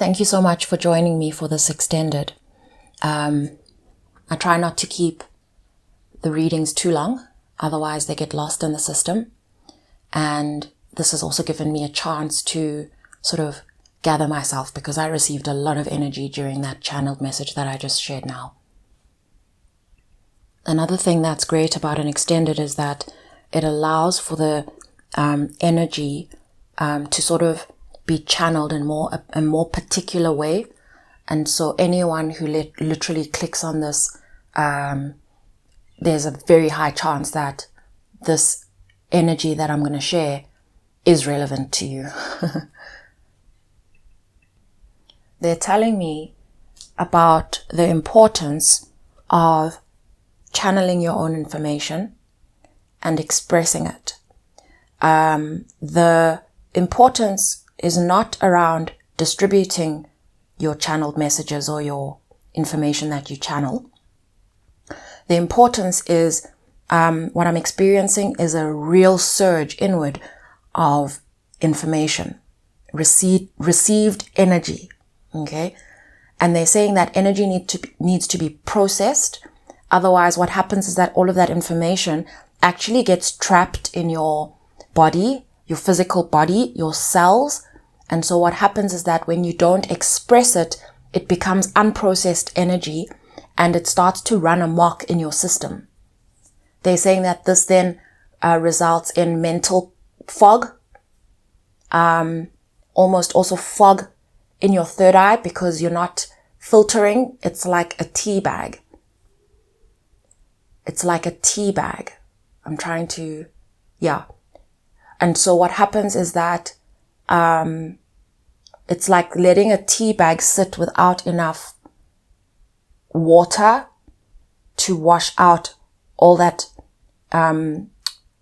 Thank you so much for joining me for this extended. I try not to keep the readings too long, otherwise they get lost in the system. And this has also given me a chance to sort of gather myself, because I received a lot of energy during that channeled message that I just shared now. Another thing that's great about an extended is that it allows for the energy to sort of be channeled in a more particular way. And so anyone who literally clicks on this, there's a very high chance that this energy that I'm going to share is relevant to you. They're telling me about the importance of channeling your own information and expressing it. The importance is not around distributing your channeled messages or your information that you channel. The importance is, what I'm experiencing is a real surge inward of information, received energy, okay? And they're saying that energy needs to be processed. Otherwise, what happens is that all of that information actually gets trapped in your body, your physical body, your cells. And so what happens is that when you don't express it, it becomes unprocessed energy and it starts to run amok in your system. They're saying that this then results in mental fog, almost also fog in your third eye, because you're not filtering. It's like a tea bag. It's like a tea bag. I'm trying to, yeah. And so what happens is that it's like letting a tea bag sit without enough water to wash out all that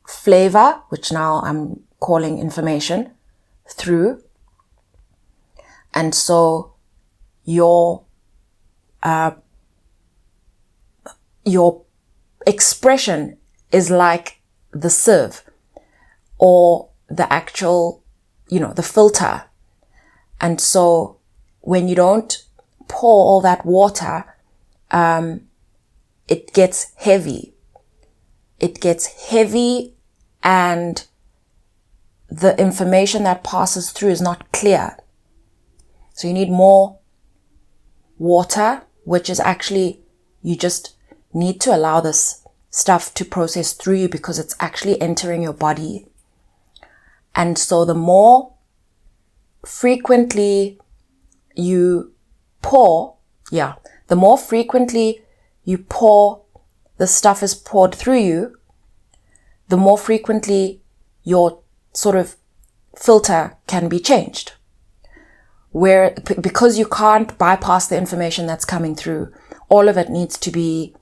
flavor, which now I'm calling information, through. And so your expression is like the sieve or the actual, the filter. And so when you don't pour all that water, it gets heavy. It gets heavy and the information that passes through is not clear. So you need more water, which is actually, you just need to allow this stuff to process through you because it's actually entering your body. And so the more frequently you pour, the more frequently you pour, the stuff is poured through you, the more frequently your sort of filter can be changed. Because you can't bypass the information that's coming through, all of it needs to be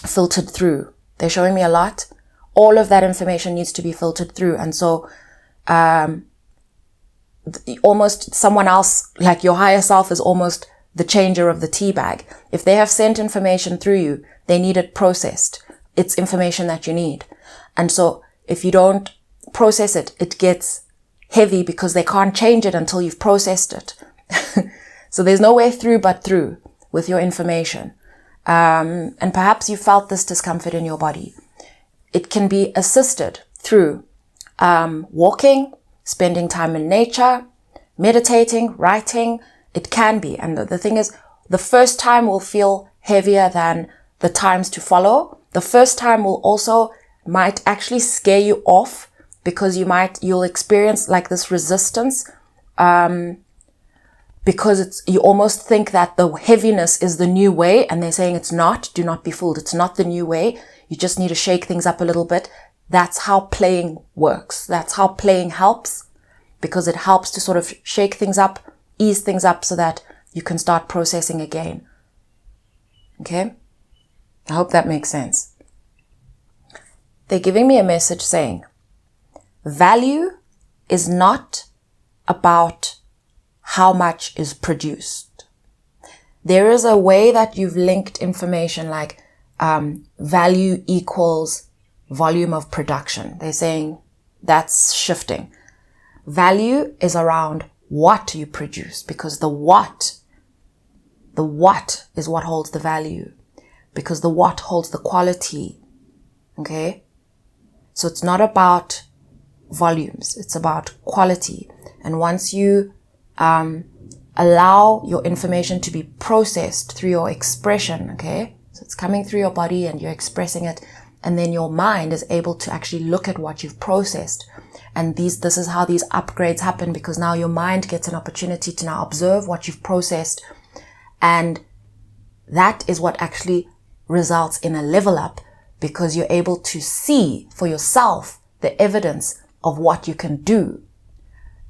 filtered through. They're showing me a lot. All of that information needs to be filtered through. And so almost someone else, like your higher self, is almost the changer of the tea bag. If they have sent information through you, they need it processed. It's information that you need. And so if you don't process it, it gets heavy because they can't change it until you've processed it. So there's no way through but through with your information. And perhaps you felt this discomfort in your body. It can be assisted through walking, spending time in nature, meditating, writing. It can be. And the thing is, the first time will feel heavier than the times to follow. The first time might actually scare you off, because you'll experience like this resistance, because you almost think that the heaviness is the new way, and they're saying it's not. Do not be fooled. It's not the new way. You just need to shake things up a little bit. That's how playing works. That's how playing helps, because it helps to sort of shake things up, ease things up so that you can start processing again. Okay? I hope that makes sense. They're giving me a message saying, value is not about how much is produced. There is a way that you've linked information like value equals volume of production. They're saying that's shifting. Value is around what you produce, because the what is what holds the value, because the what holds the quality. Okay? So it's not about volumes, it's about quality. And once you allow your information to be processed through your expression, okay? So it's coming through your body and you're expressing it, and then your mind is able to actually look at what you've processed. And this is how these upgrades happen, because now your mind gets an opportunity to now observe what you've processed, and that is what actually results in a level up, because you're able to see for yourself the evidence of what you can do.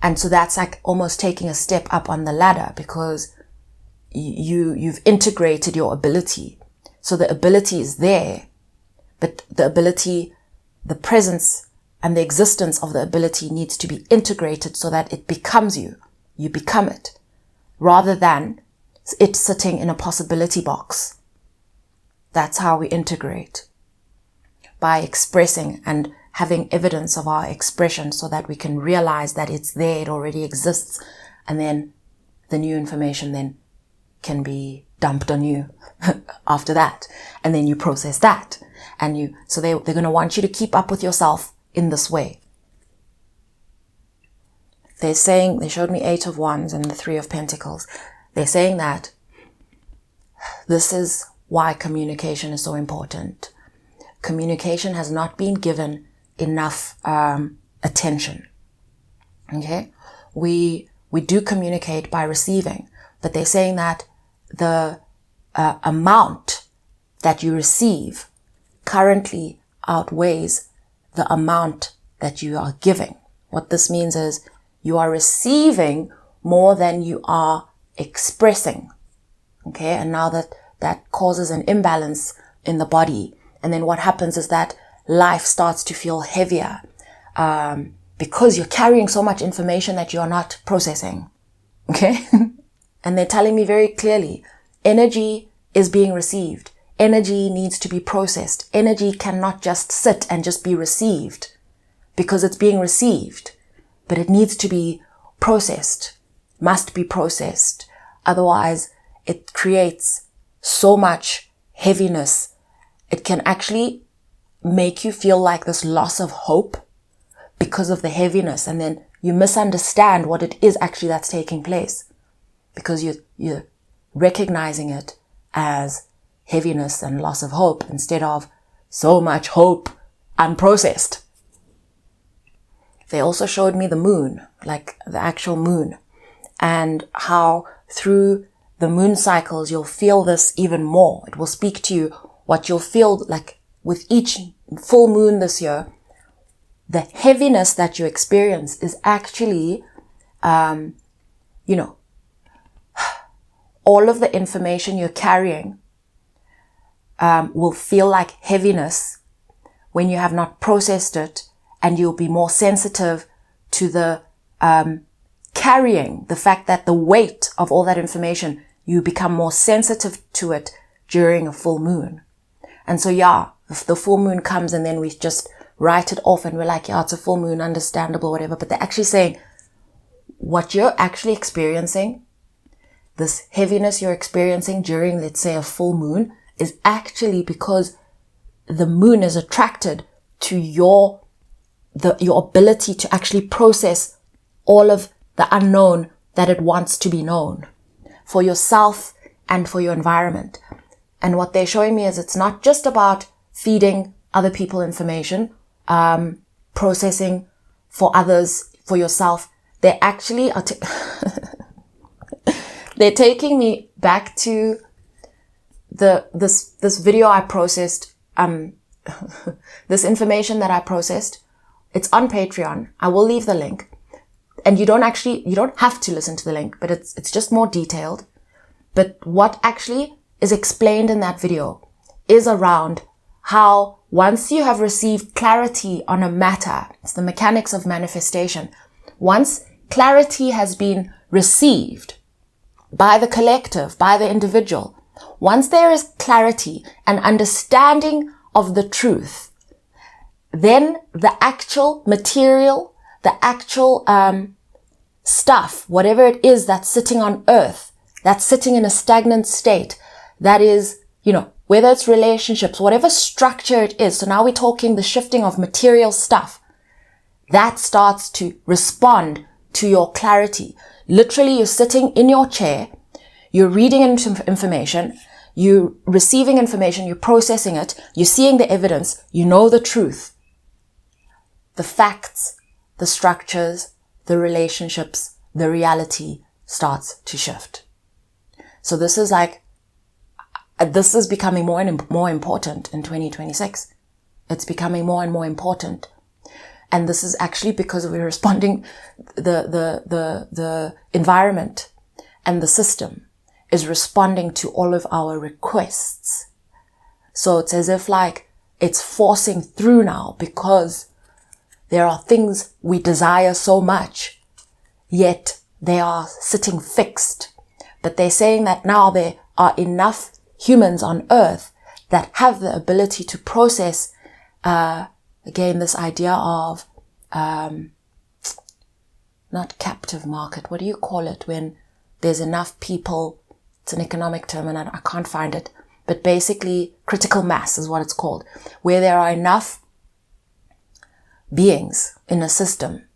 And so that's like almost taking a step up on the ladder, because you've integrated your ability. So the ability is there, but the ability, the presence and the existence of the ability needs to be integrated so that it becomes you. You become it, rather than it sitting in a possibility box. That's how we integrate, by expressing and having evidence of our expression, so that we can realize that it's there, it already exists, and then the new information then can be dumped on you after that, and then you process that, and so they're going to want you to keep up with yourself in this way. They're saying, they showed me 8 of Wands and the 3 of Pentacles. They're saying that this is why communication is so important. Communication has not been given enough attention. Okay? We do communicate by receiving, but they're saying that the amount that you receive currently outweighs the amount that you are giving. What this means is you are receiving more than you are expressing. Okay? And now that causes an imbalance in the body. And then what happens is that life starts to feel heavier, because you're carrying so much information that you're not processing. Okay? And they're telling me very clearly, energy is being received. Energy needs to be processed. Energy cannot just sit and just be received, because it's being received, but it needs to be processed, must be processed. Otherwise, it creates so much heaviness. It can actually make you feel like this loss of hope because of the heaviness, and then you misunderstand what it is actually that's taking place, because you're recognizing it as heaviness and loss of hope instead of so much hope unprocessed. They also showed me the moon, like the actual moon, and how through the moon cycles you'll feel this even more. It will speak to you what you'll feel like with each full moon this year. The heaviness that you experience is actually, all of the information you're carrying will feel like heaviness when you have not processed it, and you'll be more sensitive to the carrying, the fact that the weight of all that information, you become more sensitive to it during a full moon. And so, if the full moon comes and then we just write it off and we're like, it's a full moon, understandable, whatever. But they're actually saying what you're actually experiencing, this heaviness you're experiencing during, let's say, a full moon, is actually because the moon is attracted to your ability to actually process all of the unknown that it wants to be known for yourself and for your environment. And what they're showing me is it's not just about feeding other people information, processing for others, for yourself. They actually are they're taking me back to this video I processed, this information that I processed. It's on Patreon. I will leave the link. And you don't have to listen to the link, but it's just more detailed. But what actually is explained in that video is around how once you have received clarity on a matter, it's the mechanics of manifestation. Once clarity has been received by the collective, by the individual, once there is clarity and understanding of the truth, then the actual material, the actual stuff, whatever it is that's sitting on earth, that's sitting in a stagnant state, that is, whether it's relationships, whatever structure it is. So now we're talking the shifting of material stuff. That starts to respond to your clarity. Literally, you're sitting in your chair, you're reading information, you're receiving information, you're processing it, you're seeing the evidence, you know the truth. The facts, the structures, the relationships, the reality starts to shift. So this is becoming more and more important in 2026. It's becoming more and more important. And this is actually because we're responding, the environment and the system is responding to all of our requests. So it's as if it's forcing through now, because there are things we desire so much, yet they are sitting fixed. But they're saying that now there are enough humans on earth that have the ability to process, again, this idea of, not captive market. What do you call it when there's enough people? It's an economic term and I can't find it, but basically critical mass is what it's called, where there are enough beings in a system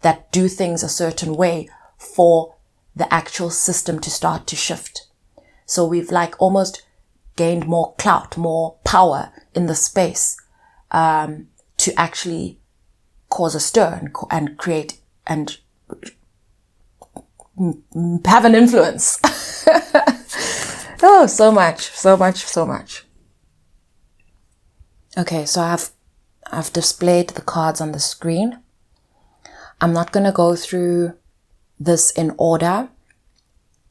that do things a certain way for the actual system to start to shift. So we've almost gained more clout, more power in the space, to actually cause a stir and create and have an influence. Oh, so much. Okay, so I've displayed the cards on the screen. I'm not going to go through this in order.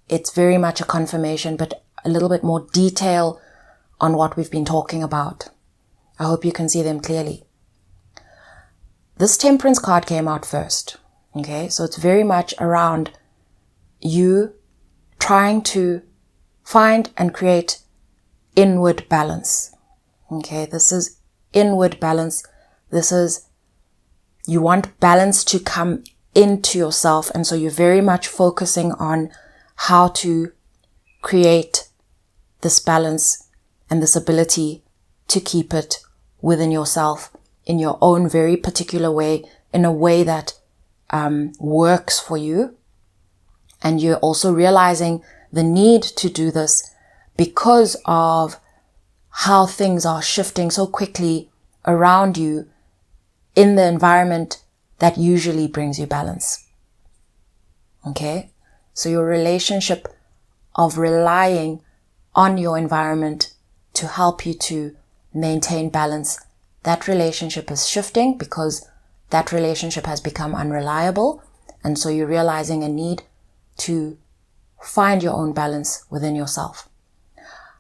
It's very much a confirmation, but a little bit more detail on what we've been talking about. I hope you can see them clearly. This Temperance card came out first. Okay, so it's very much around you trying to find and create inward balance. Okay, this is inward balance. This is, you want balance to come into yourself. And so you're very much focusing on how to create this balance and this ability to keep it within yourself in your own very particular way, in a way that works for you. And you're also realizing the need to do this because of how things are shifting so quickly around you in the environment that usually brings you balance. Okay? So your relationship of relying on your environment to help you to maintain balance, that relationship is shifting because that relationship has become unreliable. And so you're realizing a need to find your own balance within yourself.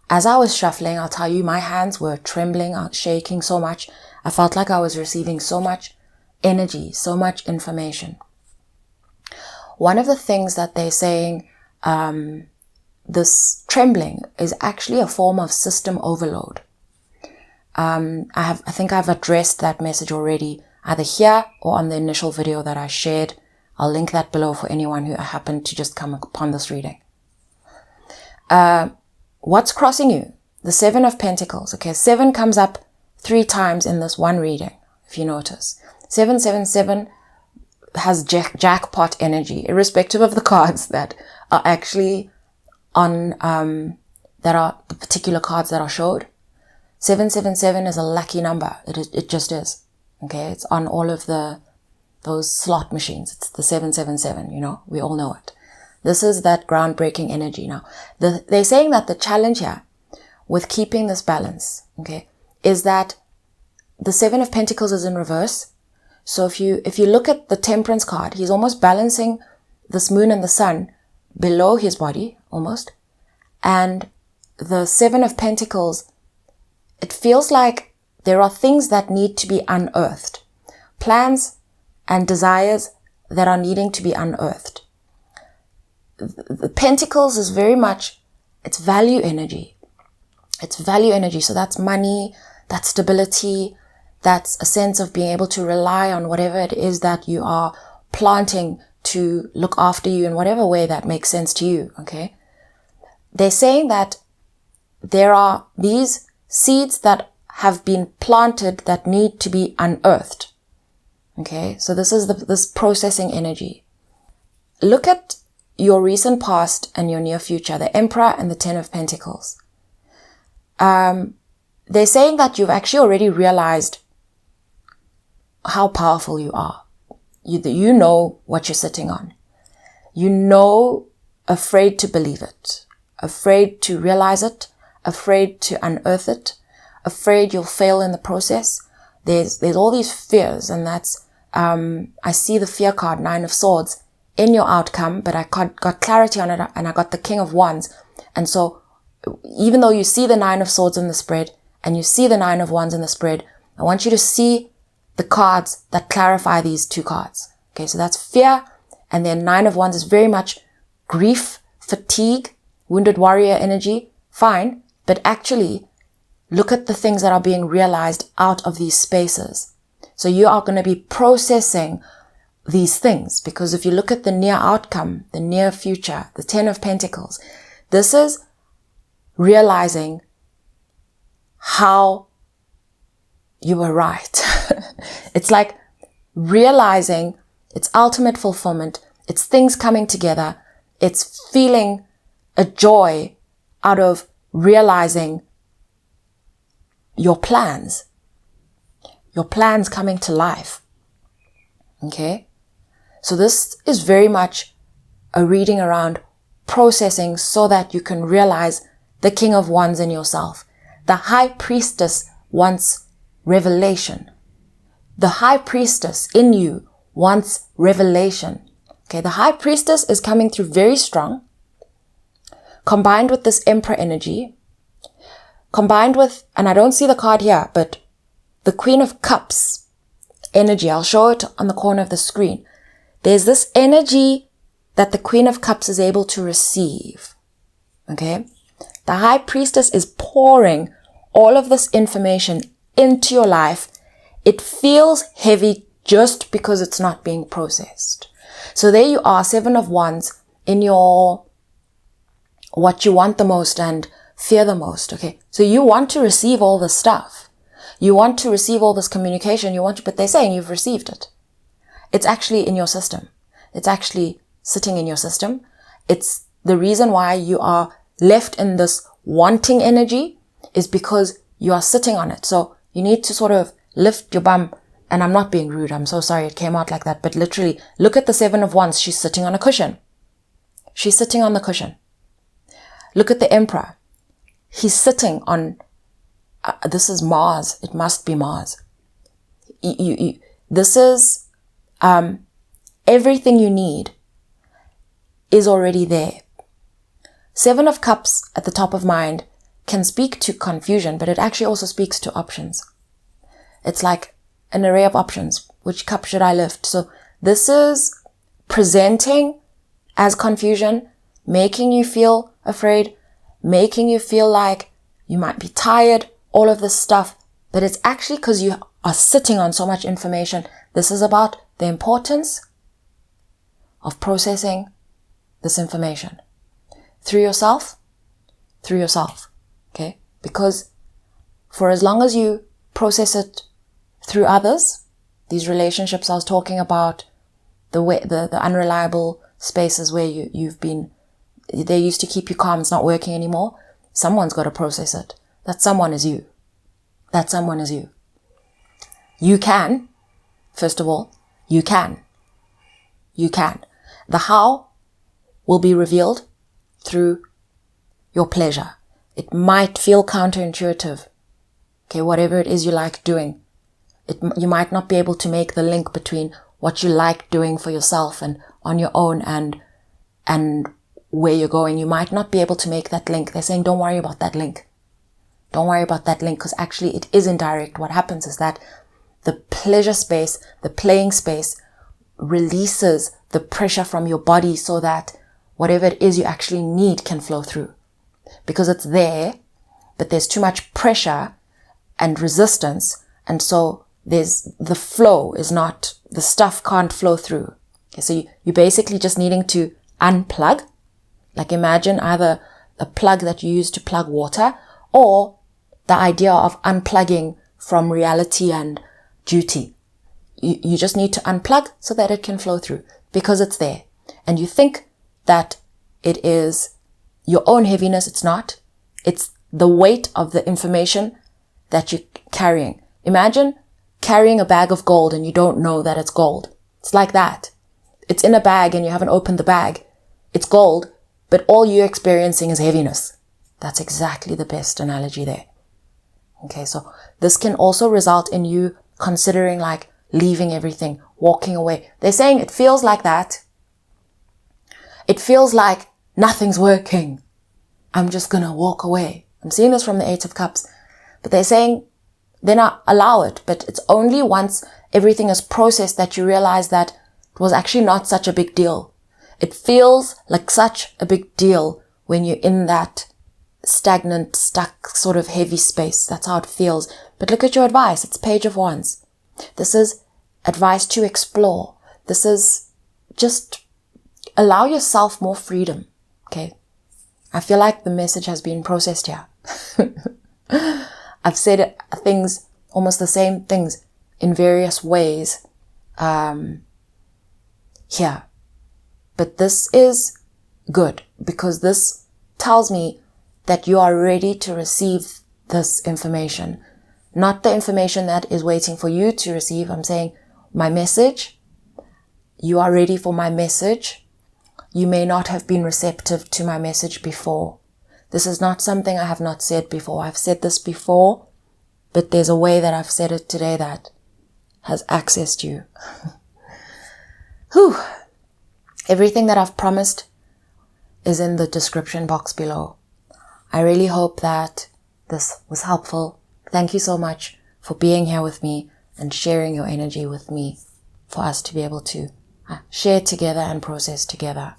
As I was shuffling, I'll tell you, my hands were trembling, shaking so much. I felt like I was receiving so much energy, so much information. One of the things that they're saying, this trembling is actually a form of system overload. I think I've addressed that message already, either here or on the initial video that I shared. I'll link that below for anyone who happened to just come upon this reading. What's crossing you? The 7 of Pentacles. Okay, 7 comes up 3 times in this one reading, if you notice. 777 has jackpot energy, irrespective of the cards that are actually on, that are the particular cards that are showed. 777 is a lucky number. It just is. Okay, it's on all of those slot machines. It's the 777, we all know it. This is that groundbreaking energy. Now, they're saying that the challenge here with keeping this balance, okay, is that the 7 of Pentacles is in reverse. So if you look at the Temperance card, he's almost balancing this moon and the sun below his body, almost. And the 7 of Pentacles, it feels like there are things that need to be unearthed. Plans and desires that are needing to be unearthed. The Pentacles is very much, it's value energy. It's value energy. So that's money, that's stability, that's a sense of being able to rely on whatever it is that you are planting to look after you in whatever way that makes sense to you, okay? They're saying that there are these seeds that have been planted that need to be unearthed, okay? So this is this processing energy. Look at your recent past and your near future, the Emperor and the Ten of Pentacles. They're saying that you've actually already realized how powerful you are. You know what you're sitting on. You know, afraid to believe it, afraid to realize it, afraid to unearth it, afraid you'll fail in the process. There's all these fears, and that's, I see the fear card, Nine of Swords, in your outcome, but I got clarity on it, and I got the King of Wands. And so even though you see the Nine of Swords in the spread, and you see the Nine of Wands in the spread, I want you to see the cards that clarify these two cards. Okay, so that's fear, and then Nine of Wands is very much grief, fatigue, wounded warrior energy. Fine, but actually look at the things that are being realized out of these spaces. So you are going to be processing these things, because if you look at the near outcome, the near future, the Ten of Pentacles, this is realizing how you were right. It's like realizing its ultimate fulfillment. It's things coming together. It's feeling a joy out of realizing your plans coming to life. Okay? So this is very much a reading around processing so that you can realize the King of Wands in yourself. The High Priestess wants revelation. The High Priestess in you wants revelation. Okay, the High Priestess is coming through very strong, combined with this Emperor energy, combined with, and I don't see the card here, but the Queen of Cups energy. I'll show it on the corner of the screen. There's this energy that the Queen of Cups is able to receive. Okay? The High Priestess is pouring all of this information into your life. It feels heavy just because it's not being processed. So there you are, Seven of Wands in your what you want the most and fear the most. Okay? So you want to receive all this stuff. You want to receive all this communication. But they're saying you've received it. It's actually in your system. It's actually sitting in your system. It's the reason why you are left in this wanting energy is because you are sitting on it. So you need to sort of lift your bum. And I'm not being rude. I'm so sorry it came out like that. But literally, look at the Seven of Wands. She's sitting on a cushion. She's sitting on the cushion. Look at the Emperor. He's sitting on, this is Mars. It must be Mars. This is, everything you need is already there. Seven of Cups at the top of mind can speak to confusion, but it actually also speaks to options. It's like an array of options. Which cup should I lift? So this is presenting as confusion, making you feel afraid, making you feel like you might be tired, all of this stuff. But it's actually because you are sitting on so much information. This is about the importance of processing this information through yourself, okay? Because for as long as you process it through others, these relationships I was talking about, the unreliable spaces where you've been, they used to keep you calm, it's not working anymore. Someone's got to process it. That someone is you. That someone is you. You can, first of all, you can. You can. The how will be revealed through your pleasure. It might feel counterintuitive. Okay, whatever it is you like doing. You might not be able to make the link between what you like doing for yourself and on your own and where you're going. You might not be able to make that link. They're saying, don't worry about that link. Don't worry about that link, because actually it is indirect. What happens is that the pleasure space, the playing space, releases the pressure from your body so that whatever it is you actually need can flow through. Because it's there, but there's too much pressure and resistance, and so the flow is not, the stuff can't flow through. Okay, so you're basically just needing to unplug. Like imagine either a plug that you use to plug water, or the idea of unplugging from reality and duty. You just need to unplug so that it can flow through, because it's there. And you think that it is your own heaviness. It's not. It's the weight of the information that you're carrying. Imagine carrying a bag of gold and you don't know that it's gold. It's like that. It's in a bag and you haven't opened the bag. It's gold, but all you're experiencing is heaviness. That's exactly the best analogy there. Okay, so this can also result in you considering like leaving everything, walking away. They're saying it feels like that. It feels like nothing's working. I'm just gonna walk away. I'm seeing this from the Eight of Cups. But they're saying, then allow it. But it's only once everything is processed that you realize that it was actually not such a big deal. It feels like such a big deal when you're in that stagnant, stuck, sort of heavy space. That's how it feels. But look at your advice. It's Page of Wands. This is advice to explore. This is just allow yourself more freedom. Okay. I feel like the message has been processed here. I've said things, almost the same things in various ways here. But this is good because this tells me that you are ready to receive this information. Not the information that is waiting for you to receive. I'm saying my message. You are ready for my message. You may not have been receptive to my message before. This is not something I have not said before. I've said this before, but there's a way that I've said it today that has accessed you. Whew. Everything that I've promised is in the description box below. I really hope that this was helpful. Thank you so much for being here with me and sharing your energy with me for us to be able to share together and process together.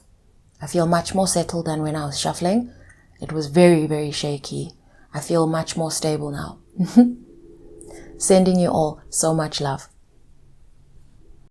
I feel much more settled than when I was shuffling. It was very, very shaky. I feel much more stable now. Sending you all so much love.